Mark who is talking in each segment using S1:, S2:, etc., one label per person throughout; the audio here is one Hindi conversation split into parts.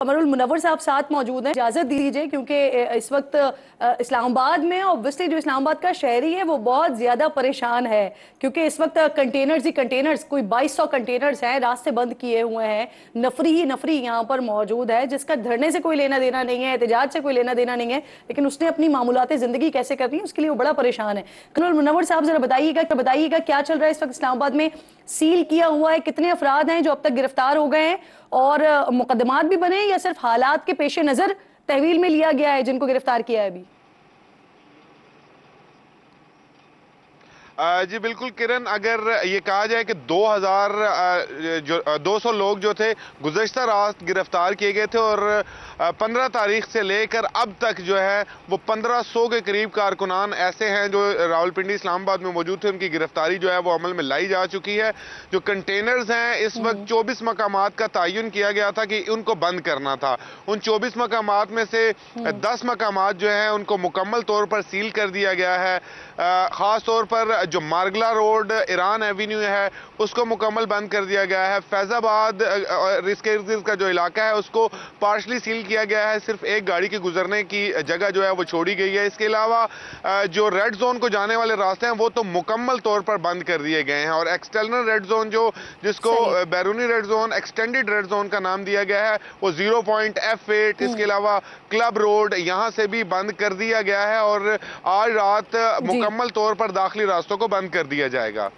S1: कमरुल मुनव्वर साहब साथ मौजूद हैं। इजाजत दीजिए क्योंकि इस वक्त इस्लामाबाद में ऑब्वियसली जो इस्लामाबाद का शहरी है वो बहुत ज्यादा परेशान है, क्योंकि इस वक्त कंटेनर्स ही कंटेनर्स, कोई 2200 कंटेनर्स हैं, रास्ते बंद किए हुए हैं, नफरी ही नफरी यहाँ पर मौजूद है, जिसका धरने से कोई लेना देना नहीं है, एहतजाज से कोई लेना देना नहीं है, लेकिन उसने अपनी मामूलाते जिंदगी कैसे करनी है उसके लिए वो बड़ा परेशान है। कमरुल मुनव्वर साहब जरा बताइएगा क्या चल रहा है इस वक्त इस्लामाबाद में? सील किया हुआ है, कितने अफराद हैं जो अब तक गिरफ्तार हो गए हैं, और मुकदमात भी बने या सिर्फ हालात के पेश नजर तहवील में लिया गया है जिनको गिरफ्तार किया है अभी?
S2: जी बिल्कुल किरण, अगर ये कहा जाए कि 200 लोग जो थे गुज़श्ता रात गिरफ्तार किए गए थे, और 15 तारीख से लेकर अब तक जो है वो 1500 के करीब कारकुनान ऐसे हैं जो रावलपिंडी इस्लामाबाद में मौजूद थे, उनकी गिरफ्तारी जो है वो अमल में लाई जा चुकी है। जो कंटेनर्स हैं इस वक्त 24 मकामात का तयन किया गया था कि उनको बंद करना था। उन 24 मकामात में से 10 मकामात जो है उनको मुकम्मल तौर पर सील कर दिया गया है। ख़ास तौर पर जो मारगला रोड ईरान एवेन्यू है उसको मुकम्मल बंद कर दिया गया है। फैजाबाद इसके इर्द गिर्द का जो इलाका है उसको पार्शली सील किया गया है, सिर्फ एक गाड़ी के गुजरने की जगह जो है वो छोड़ी गई है। इसके अलावा जो रेड जोन को जाने वाले रास्ते हैं वो तो मुकम्मल तौर पर बंद कर दिए गए हैं, और एक्सटर्नल रेड जोन जिसको बैरूनी red zone, extended red zone का नाम दिया गया है, वो 0 पॉइंट F8, इसके अलावा क्लब रोड यहाँ से भी बंद कर दिया गया है, और आज रात मुकम्मल तौर पर दाखिली रास्तों को बंद कर दिया जाएगा।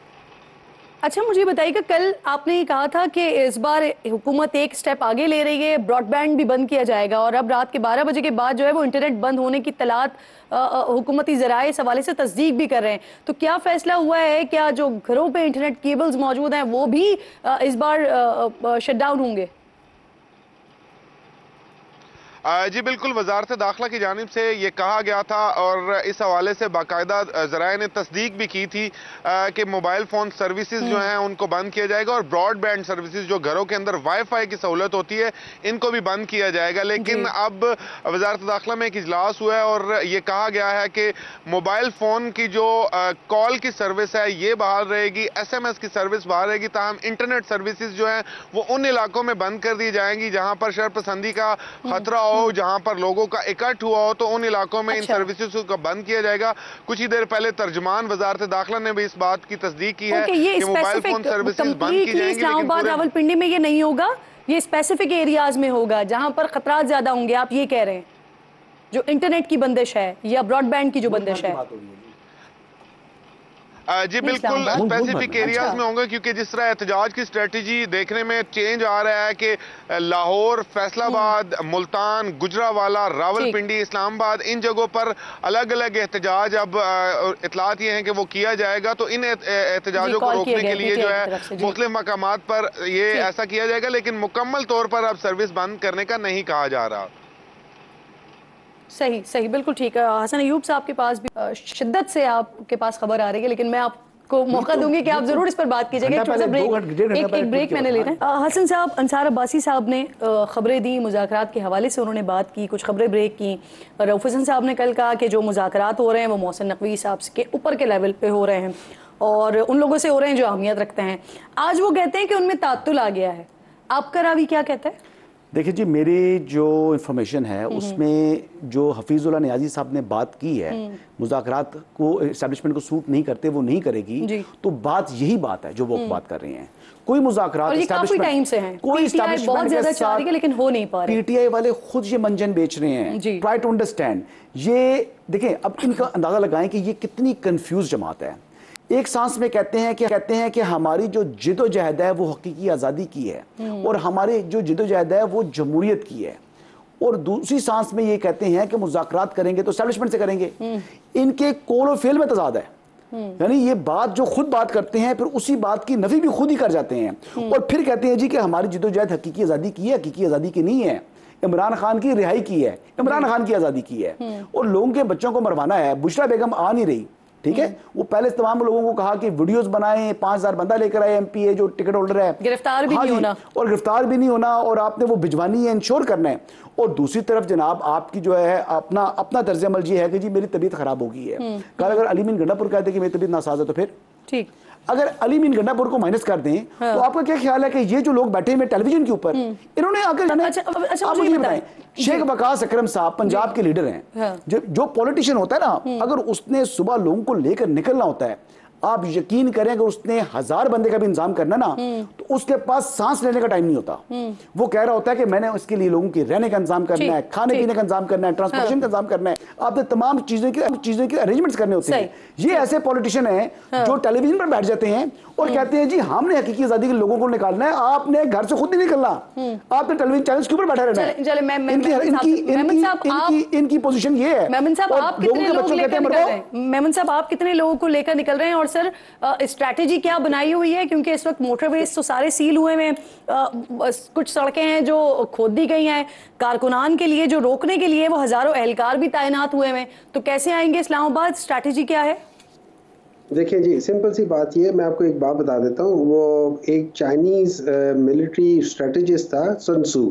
S1: अच्छा, मुझे बताइएगा, कल आपने कहा था कि इस बार हुकूमत एक स्टेप आगे ले रही है, ब्रॉडबैंड भी बंद किया जाएगा, और अब रात के 12 बजे के बाद जो है वो इंटरनेट बंद होने की तलात हुकूमती ज़राए इस हवाले से तस्दीक भी कर रहे हैं। तो क्या फैसला हुआ है? क्या जो घरों पे इंटरनेट केबल्स मौजूद हैं वो भी इस बार शट डाउन होंगे?
S2: जी बिल्कुल, वजारत दाखिला की जानिब से ये कहा गया था, और इस हवाले से बाकायदा ज़राए ने तस्दीक भी की थी कि मोबाइल फ़ोन सर्विसेज जो हैं उनको बंद किया जाएगा, और ब्रॉडबैंड सर्विसेज जो घरों के अंदर वाईफाई की सहूलत होती है इनको भी बंद किया जाएगा। लेकिन अब वजारत दाखिला में एक इजलास हुआ है और ये कहा गया है कि मोबाइल फ़ोन की जो कॉल की सर्विस है ये बहाल रहेगी, SMS की सर्विस बहाल रहेगी, ताहम इंटरनेट सर्विसेज जो हैं वो उन इलाकों में बंद कर दी जाएंगी जहाँ पर शरपसंदी का खतरा हो, जहां पर लोगों का इकट्ठ हुआ हो, तो उन इलाकों में इन सर्विसेज को बंद किया जाएगा। कुछ ही देर पहले तर्जुमान वजारत दाखिला ने भी इस बात की तस्दीक की है कि मोबाइल फोन सर्विसेज बंद की जाएंगी।
S1: इस्लामाबाद रावलपिंडी में ये नहीं होगा, ये स्पेसिफिक एरियाज में होगा जहां पर खतरात ज्यादा होंगे, आप ये कह रहे हैं? जो इंटरनेट की बंदिश है या ब्रॉडबैंड की जो बंदिश है?
S2: जी बिल्कुल, स्पेसिफिक एरियाज में होंगे, क्योंकि जिस तरह एहतजाज की स्ट्रेटजी देखने में चेंज आ रहा है कि लाहौर, फैसलाबाद, मुल्तान, गुजरावाला, रावलपिंडी, इस्लामाबाद, इन जगहों पर अलग अलग एहतजाज अब इतलात ये हैं कि वो किया जाएगा। तो इन एहतजाजों को रोकने के लिए जो है मुख्तलिफ मकामात पर ये ऐसा किया जाएगा, लेकिन मुकम्मल तौर पर अब सर्विस बंद करने का नहीं कहा जा रहा।
S1: सही, बिल्कुल ठीक है। हसन अयूब साहब के पास भी शिद्दत से आपके पास खबर आ रही है, लेकिन मैं आपको मौका दूंगी कि आप जरूर इस पर बात कीजिएगा। एक ब्रेक मैंने लेना है। हसन साहब, अंसार अब्बासी साहब ने खबरें दी, मुज़ाकरात के हवाले से उन्होंने बात की, कुछ खबरें ब्रेक की। रऊफ हसन साहब ने कल कहा कि जो मुज़ाकरात हो रहे हैं वो मोहसिन नकवी साहब के ऊपर के लेवल पे हो रहे हैं और उन लोगों से हो रहे हैं जो अहमियत रखते हैं। आज वो कहते हैं कि उनमें तात्तुल आ गया है। आपका रावी क्या कहता है?
S3: देखिए जी, मेरी जो इन्फॉर्मेशन है उसमें जो हफीजुल्लाह नियाजी साहब ने बात की है, मुज़ाकरात को एस्टेब्लिशमेंट को सूट नहीं करते, वो नहीं करेगी, तो बात यही बात है जो वो बात कर रहे हैं। कोई मुज़ाकरात
S1: टाइम से हैं, कोई एस्टेब्लिशमेंट बहुत ज्यादा चाह रही है लेकिन हो नहीं पा रहा।
S3: PTI वाले खुद ये मंजन बेच रहे हैं। ट्राई टू अंडरस्टैंड ये। देखें, अब इनका अंदाजा लगाएं कि ये कितनी कंफ्यूज जमात है। एक सांस में कहते हैं कि हमारी जो जिदोजहद है वो हकीकी आज़ादी की है, और हमारी जो जिदोजहद है वो जमहूरियत की है, और दूसरी सांस में ये कहते हैं कि मुज़ाकरात करेंगे तो एस्टेब्लिशमेंट से करेंगे। इनके कौल और फेल में तज़ाद है। यानी ये बात जो खुद बात करते हैं फिर उसी बात की नफी भी खुद ही कर जाते हैं, और फिर कहते हैं जी कि हमारी जिदोजहद हकीकी आज़ादी की है। हकीकी आज़ादी की नहीं है, इमरान खान की रिहाई की है, इमरान खान की आज़ादी की है, और लोगों के बच्चों को मरवाना है। बुशरा बेगम आ नहीं रही, ठीक है, वो पहले तमाम लोगों को कहा कि वीडियोस बनाएं, 5000 बंदा लेकर आए, MPA जो टिकट होल्डर है,
S1: गिरफ्तार भी नहीं होना, और
S3: गिरफ्तार भी नहीं होना, और आपने वो भिजवानी है, इंश्योर करना है। और दूसरी तरफ जनाब आपकी जो है अपना तर्ज अमल ये है कि जी मेरी तबीयत खराब हो गई है। कल अगर अली मीन गंडापुर कहते कि मेरी तबीयत नासाज है तो फिर ठीक अगर अली मीन गंडापुर को माइनस कर दें तो आपका क्या ख्याल है कि ये जो लोग बैठे हुए टेलीविजन के ऊपर इन्होंने आकर
S1: अच्छा,
S3: आप मुझे ये बताएं, शेख वकास अकरम साहब पंजाब के लीडर हैं, जो पॉलिटिशियन होता है ना, अगर उसने सुबह लोगों को लेकर निकलना होता है, आप यकीन करें अगर उसने 1000 बंदे का भी इंतजाम करना ना तो उसके पास सांस लेने का टाइम नहीं होता। वो कह रहा होता है कि मैंने उसके लिए लोगों की रहने का इंतजाम करना है, खाने पीने का इंतजाम करना है, ट्रांसपोर्टेशन का इंतजाम करना है, आपने तमाम चीजों के अरेंजमेंट्स करने होते हैं। ये ऐसे पॉलिटिशियन हैं जो टेलीविजन पर बैठ जाते हैं और कहते हैं जी हमने हकीकी आजादी के लोगों को निकालना है, आपने घर से खुद नहीं निकलना, आपने टेलीविजन चैनल्स के ऊपर बैठा रहना है। इनकी पोजीशन ये है।
S1: मेमन साहब आप कितने लोग लेकर निकल रहे हैं? मेमन साहब आप कितने लोगों को लेकर निकल रहे हैं? और सर स्ट्रैटेजी क्या बनाई हुई है? क्योंकि इस वक्त मोटरवेज तो सारे सील हुए हैं, कुछ सड़कें हैं जो खोद दी गई हैं, कारकुनान के लिए जो रोकने के लिए वो हजारों एहलकार भी तैनात हुए हैं, तो कैसे आएंगे इस्लामाबाद? स्ट्रैटेजी क्या है?
S4: देखिए जी, सिंपल सी बात ये, मैं आपको एक बात बता देता हूँ। वो एक चाइनीज मिलिट्री स्ट्रेटेजिस्ट था, sun Tzu,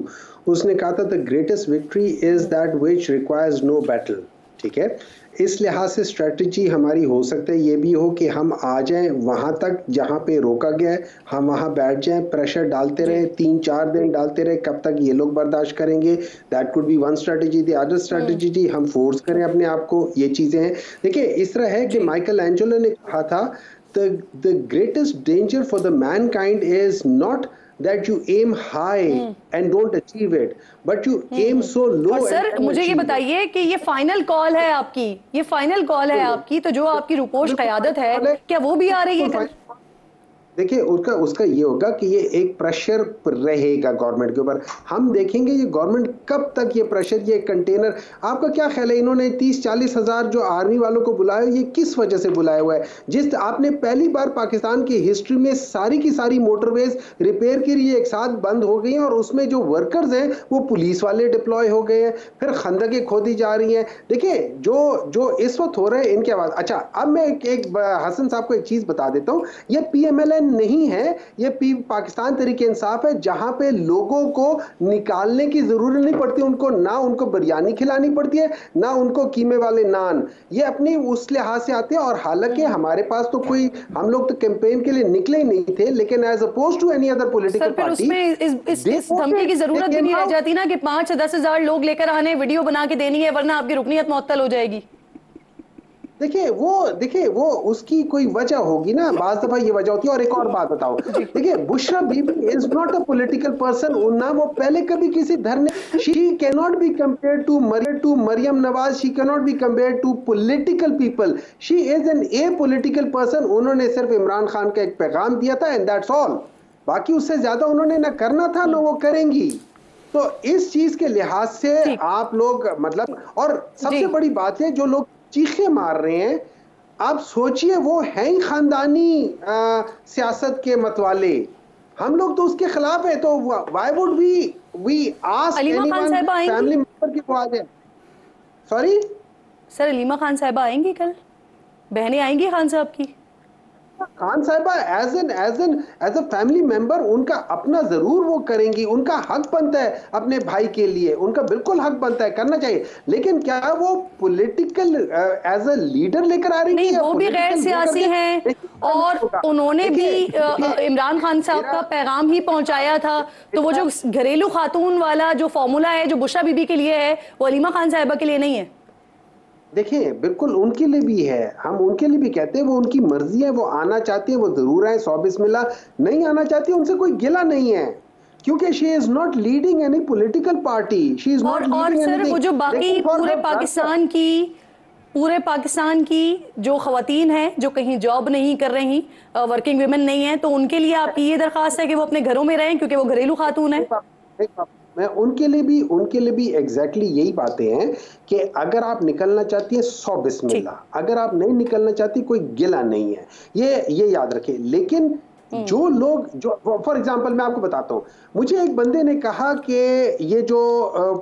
S4: उसने कहा था the greatest victory is that which requires no battle. ठीक है, इस लिहाज से स्ट्रेटजी हमारी हो सकता है ये भी हो कि हम आ जाएं वहां तक जहां पे रोका गया है, हम वहां बैठ जाएं, प्रेशर डालते रहें, 3-4 दिन डालते रहे, कब तक ये लोग बर्दाश्त करेंगे। That could be one strategy. The other strategy जी हम फोर्स करें अपने आप को। ये चीजें हैं। देखिए इस तरह है कि माइकल एंजेलो ने कहा था the greatest danger for the Mankind is not that you aim high and don't achieve it, but you aim so low।
S1: और सर मुझे ये बताइए कि ये फाइनल कॉल है आपकी, ये फाइनल कॉल है आपकी, तो जो आपकी रुपोश क़यादत है क्या वो भी आ रही है?
S4: देखिए उसका ये होगा कि ये एक प्रेशर रहेगा गवर्नमेंट के ऊपर। हम देखेंगे ये गवर्नमेंट कब तक ये प्रेशर, ये कंटेनर। आपका क्या ख्याल है, इन्होंने 30-40 हज़ार जो आर्मी वालों को बुलाया, ये किस वजह से बुलाया हुआ है? जिस आपने पहली बार पाकिस्तान की हिस्ट्री में सारी की सारी मोटरवेज रिपेयर के लिए एक साथ बंद हो गई हैं और उसमें जो वर्कर्स हैं वो पुलिस वाले डिप्लॉय हो गए हैं, फिर खंदकें खोदी जा रही हैं। देखिए जो इस वक्त हो रहा है इनके आवाज। अच्छा, अब मैं एक हसन साहब को एक चीज बता देता हूँ, ये PMLN नहीं है, ये पाकिस्तान तरीके इंसाफ है, जहां पे लोगों को निकालने की जरूरत नहीं पड़ती, उनको बिरयानी खिलानी पड़ती है, ना उनको कीमे वाले नान। ये अपनी उस लिहाज से आते हैं। और हालांकि हमारे पास तो कोई, हम लोग तो कैंपेन के लिए निकले ही नहीं थे, लेकिन as oppose to any other political party
S1: इस धमकी की जरूरत भी नहीं रह जाती ना कि 5 से 10 हजार लोग लेकर आने, वीडियो बना के देनी है, वरना आपकी रुकनीयत मुअत्तल हो जाएगी।
S4: देखिए वो उसकी कोई वजह होगी ना, बाज़ दफा ये वजह होती है। और एक और बात बताओ, देखिए Bushra Bibi is not a political person, ना वो पहले कभी किसी धरने, she can not be compared to Maryam Nawaz, she can not be compared to political people, she is an a political person. उन्होंने सिर्फ इमरान खान का एक पैगाम दिया था एंड दैट्स ऑल। बाकी उससे ज्यादा उन्होंने ना करना था ना वो करेंगी। तो इस चीज के लिहाज से आप लोग मतलब, और सबसे बड़ी बात है जो लोग चीखे मार रहे हैं, आप सोचिए वो हैं ही खानदानी सियासत के मतवाले। हम लोग तो उसके खिलाफ है, तो why would we ask anyone family member की आवाज है। सॉरी
S1: सर, अलीमा खान साहिबा आएंगी कल? बहनें आएंगी खान साहब की?
S4: खान साहिबा एज अ फैमिली मेंबर उनका अपना जरूर वो करेंगी, उनका हक बनता है अपने भाई के लिए, उनका बिल्कुल हक बनता है, करना चाहिए। लेकिन क्या वो पॉलिटिकल एज अ लीडर लेकर आ रही है?
S1: नहीं, वो भी गैर सियासी हैं और उन्होंने भी इमरान खान साहब का पैगाम ही पहुंचाया था। तो वो जो घरेलू खातून वाला जो फॉर्मूला है जो बुशरा बीबी के लिए है, वो अलीमा खान साहिबा के लिए नहीं है।
S4: देखिए बिल्कुल उनके लिए भी है, हम उनके लिए भी कहते हैं, वो उनकी मर्जी है, वो आना चाहती है वो जरूर आए, 100 बिस्मिल्लाह, नहीं आना चाहती है उनसे कोई गिला नहीं है, क्योंकि she is not leading any political party, she is not leading anything.
S1: और सर वो जो बाकी पूरे पाकिस्तान की जो खवातीन हैं जो कहीं जॉब नहीं कर रही, वर्किंग वुमेन नहीं है, तो उनके लिए आपकी ये दरख्वास्त है कि वो अपने घरों में रहें क्योंकि वो घरेलू खातून है।
S4: मैं उनके लिए भी एग्जैक्टली यही बातें हैं कि अगर आप निकलना चाहती है 100 बिस्मिल्लाह, अगर आप नहीं निकलना चाहती कोई गिला नहीं है, ये याद रखें। लेकिन जो लोग, जो फॉर एग्जांपल मैं आपको बताता हूँ, मुझे एक बंदे ने कहा कि ये जो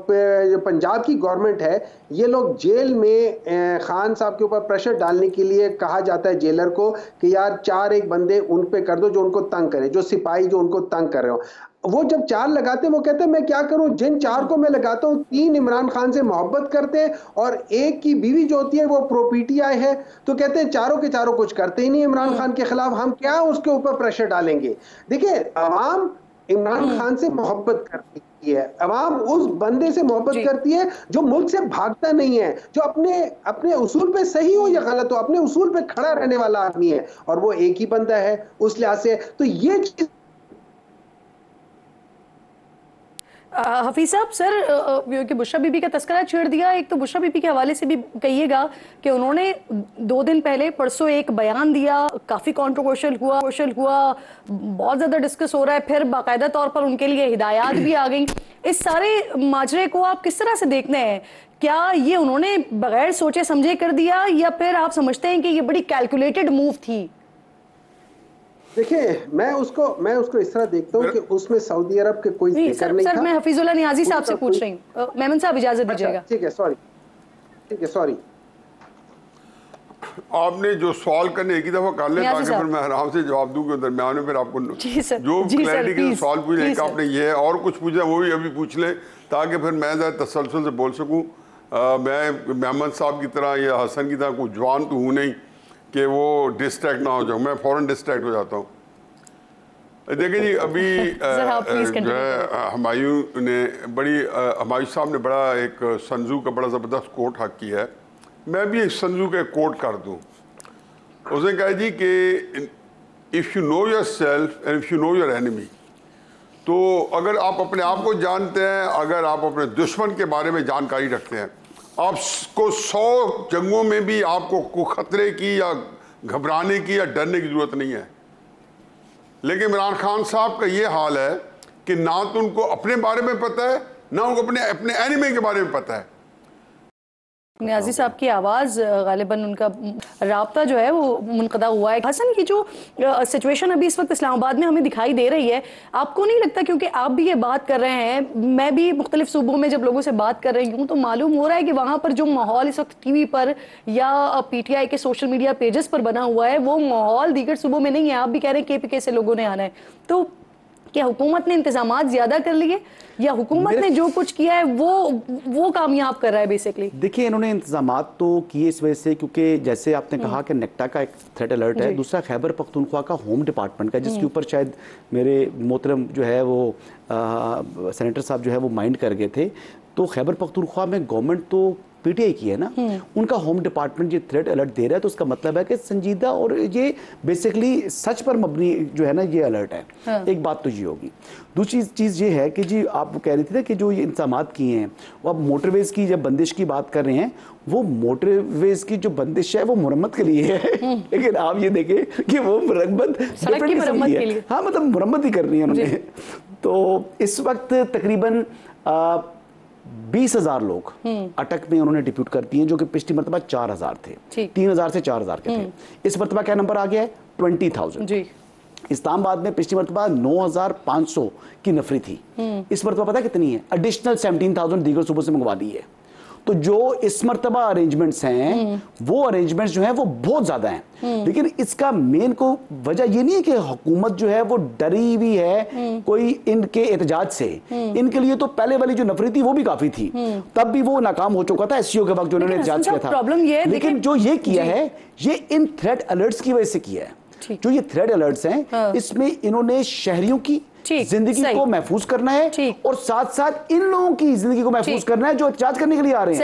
S4: पंजाब की गवर्नमेंट है, ये लोग जेल में खान साहब के ऊपर प्रेशर डालने के लिए कहा जाता है जेलर को कि यार 4 एक बंदे उन पे कर दो जो उनको तंग करे, जो सिपाही जो उनको तंग कर रहे हो। वो जब 4 लगाते हैं वो कहते हैं मैं क्या करूं, जिन 4 को मैं लगाता हूं 3 इमरान खान से मोहब्बत करते हैं और एक की बीवी जो होती है वो प्रो पीटीआई है, तो कहते हैं चारों के चारों कुछ करते ही नहीं इमरान खान के खिलाफ, हम क्या उसके ऊपर प्रेशर डालेंगे। देखिए अवाम इमरान खान से मोहब्बत करती है, अवाम उस बंदे से मोहब्बत करती है जो मुल्क से भागता नहीं है, जो अपने अपने उसूल पे सही हो या गलत हो अपने उसूल पे खड़ा रहने वाला आदमी है, और वो एक ही बंदा है उस लिहाज से। तो ये चीज
S1: हफीज साहब, सर कि बुशरा बीबी का तस्करा छेड़ दिया, एक तो बुशरा बीबी के हवाले से भी कहिएगा कि उन्होंने 2 दिन पहले परसों एक बयान दिया, काफ़ी कंट्रोवर्शियल हुआ, बहुत ज़्यादा डिस्कस हो रहा है, फिर बाकायदा तौर पर उनके लिए हिदायत भी आ गई। इस सारे माजरे को आप किस तरह से देखते हैं? क्या ये उन्होंने बगैर सोचे समझे कर दिया या फिर आप समझते हैं कि ये बड़ी कैलकुलेटेड मूव थी?
S4: देखिए मैं उसको इस तरह देखता हूँ कि उसमें सऊदी अरब के कोई जिक्र नहीं था।
S1: सर मैं हफीजुल्लाह नियाजी साहब से पूछ रही हूँ। मेमन साहब इजाजत दीजिएगा।
S4: ठीक है सॉरी।
S5: आपने जो सवाल करने एक ही दफा कर ले ताकि फिर मैं आराम से जवाब दूं के दरमियान में फिर आपको जो क्लैरिटी के सवाल पूछ ले, आपने ये है और कुछ पूछा वो भी अभी पूछ ले ताकि फिर मैं तसल्सल से बोल सकूं। मैं मेमन साहब की तरह या हसन की तरह कोई जवान तो हूँ नहीं कि वो डिस्ट्रैक्ट ना हो जाऊँ, मैं फ़ौरन डिस्ट्रैक्ट हो जाता हूँ। देखिए जी अभी जो है हुमायूं ने हुमायूं साहब ने बड़ा एक संजू का बड़ा ज़बरदस्त कोट हक किया है, मैं भी एक संजू का कोट कर दूँ। उसने कहा जी कि if you know your self and if you know your enemy, तो अगर आप अपने आप को जानते हैं, अगर आप अपने दुश्मन के बारे में जानकारी रखते हैं, आपको 100 जंगों में भी आपको कोई खतरे की या घबराने की या डरने की जरूरत नहीं है। लेकिन इमरान खान साहब का ये हाल है कि ना तो उनको अपने बारे में पता है ना उनको अपने एनिमी के बारे में पता है।
S1: नियाजी साहब की आवाज़ गालिबन उनका राब्ता जो है वो मुनक़ता हुआ है। हसन की जो सिचुएशन अभी इस वक्त इस्लामाबाद में हमें दिखाई दे रही है, आपको नहीं लगता, क्योंकि आप भी ये बात कर रहे हैं, मैं भी मुख्तलिफ सूबों में जब लोगों से बात कर रही हूँ तो मालूम हो रहा है कि वहाँ पर जो माहौल इस वक्त टीवी पर या PTI के सोशल मीडिया पेजेस पर बना हुआ है वो माहौल दीगर सूबों में नहीं है। आप भी कह रहे हैं KPK से लोगों ने आना है, तो क्या हुकूमत ने इंतजामात ज्यादा कर लिए या हुकूमत ने जो कुछ किया है वो कामयाब कर रहा है बेसिकली?
S3: देखिए इन्होंने इंतजामात तो किए इस वजह से क्योंकि जैसे आपने कहा कि नेक्टा का एक थ्रेट अलर्ट है, दूसरा खैबर पख्तूनख्वा का होम डिपार्टमेंट का, जिसके ऊपर शायद मेरे मोहतरम जो है वो सेनेटर साहब जो है वो माइंड कर गए थे। तो खैबर पख्तूनख्वा में गवर्नमेंट तो PTI की है ना, उनका होम डिपार्टमेंट ये थ्रेट अलर्ट दे रहा है, तो उसका मतलब है कि संजीदा और ये बेसिकली सच पर मबनी जो है ना ये अलर्ट है। एक बात तो ये होगी। दूसरी चीज़ ये है कि जी आप कह रही थी ना कि जो ये इंतजामात किए हैं, वो अब मोटरवेज की जब बंदिश की बात कर रहे हैं, वो मोटरवेज की जो बंदिश है वो मुरम्मत के लिए है लेकिन आप ये देखें कि वो मुरम्मत के लिए, हाँ मतलब मुरम्मत ही करनी है उन्होंने। तो इस वक्त तकरीबन 20,000 लोग अटक में उन्होंने डिप्यूट कर दिए, जो कि पिछली मरतबा 4,000 थे, 3,000 से 4,000 के थे। इस मरतबा क्या नंबर आ गया है? 20,000। इस्लामाबाद में पिछली मरतबा 9,500 की नफरी थी, इस मरतबा पता कितनी है? एडिशनल 17,000 दीगर सूबों से मंगवा दी है। तो जो इस मरतबा अरेंजमेंट्स हैं वो अरेंजमेंट्स जो हैं वो बहुत ज्यादा हैं, लेकिन इसका मेन को वजह ये नहीं है कि हुकूमत जो है वो डरी हुई है कोई इनके एहतजाज से। इनके लिए तो पहले वाली जो नफरत थी वो भी काफी थी, तब भी वो नाकाम हो चुका था SCO के वक्त जो उन्होंने एहतजाज किया था।
S1: प्रॉब्लम ये है,
S3: लेकिन जो ये किया है ये इन थ्रेट अलर्ट्स की वजह से किया है। जो ये थ्रेट अलर्ट्स हैं इसमें इन्होंने शहरियों की जिंदगी को महफूज करना है और साथ साथ इन लोगों की जिंदगी को महफूज करना है जो एहतजाज करने के लिए आ रहे हैं।